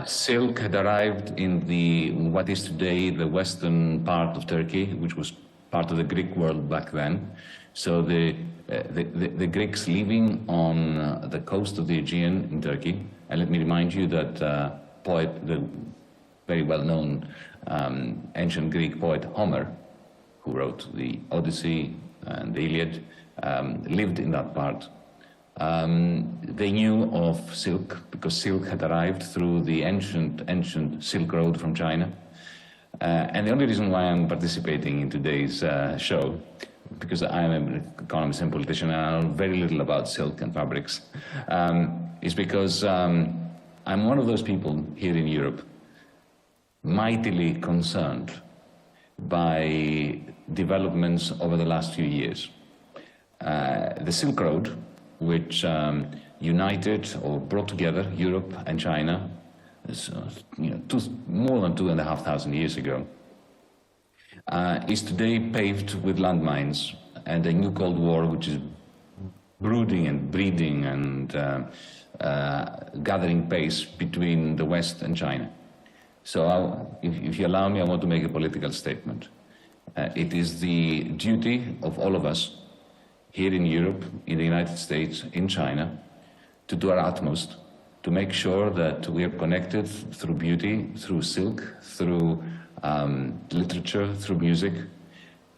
Silk had arrived in what is today the western part of Turkey, which was part of the Greek world back then. So the Greeks living on the coast of the Aegean in Turkey, and let me remind you that the very well-known ancient Greek poet Homer, who wrote the Odyssey and the Iliad, lived in that part. They knew of silk because silk had arrived through the ancient Silk Road from China. And the only reason why I'm participating in today's show, because I am an economist and politician and I know very little about silk and fabrics, is because I'm one of those people here in Europe mightily concerned by developments over the last few years. The Silk Road, which united or brought together Europe and China, more than 2,500 years ago, is today paved with landmines and a new Cold War, which is brooding and breeding and gathering pace between the West and China. So if you allow me, I want to make a political statement. It is the duty of all of us here in Europe, in the United States, in China, to do our utmost to make sure that we are connected through beauty, through silk, through literature, through music,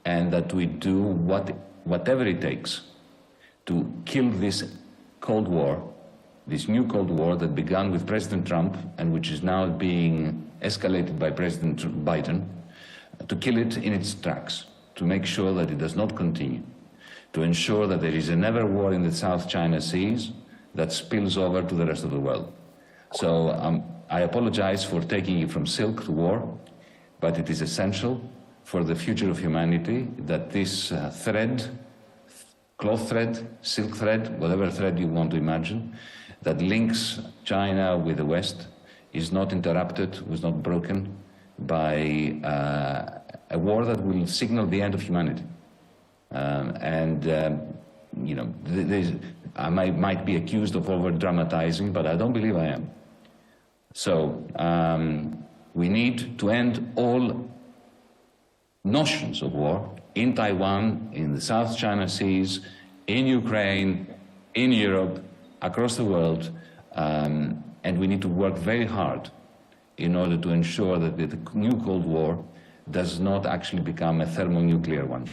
and that we do whatever it takes to kill this Cold War, this new Cold War that began with President Trump and which is now being escalated by President Biden, to kill it in its tracks, to make sure that it does not continue, to ensure that there is a never war in the South China Seas that spills over to the rest of the world. So I apologize for taking you from silk to war, but it is essential for the future of humanity that this thread, cloth thread, silk thread, whatever thread you want to imagine, that links China with the West is not interrupted, was not broken by a war that will signal the end of humanity. I might be accused of over-dramatizing, but I don't believe I am. So we need to end all notions of war in Taiwan, in the South China Seas, in Ukraine, in Europe, across the world, and we need to work very hard in order to ensure that the new Cold War does not actually become a thermonuclear one.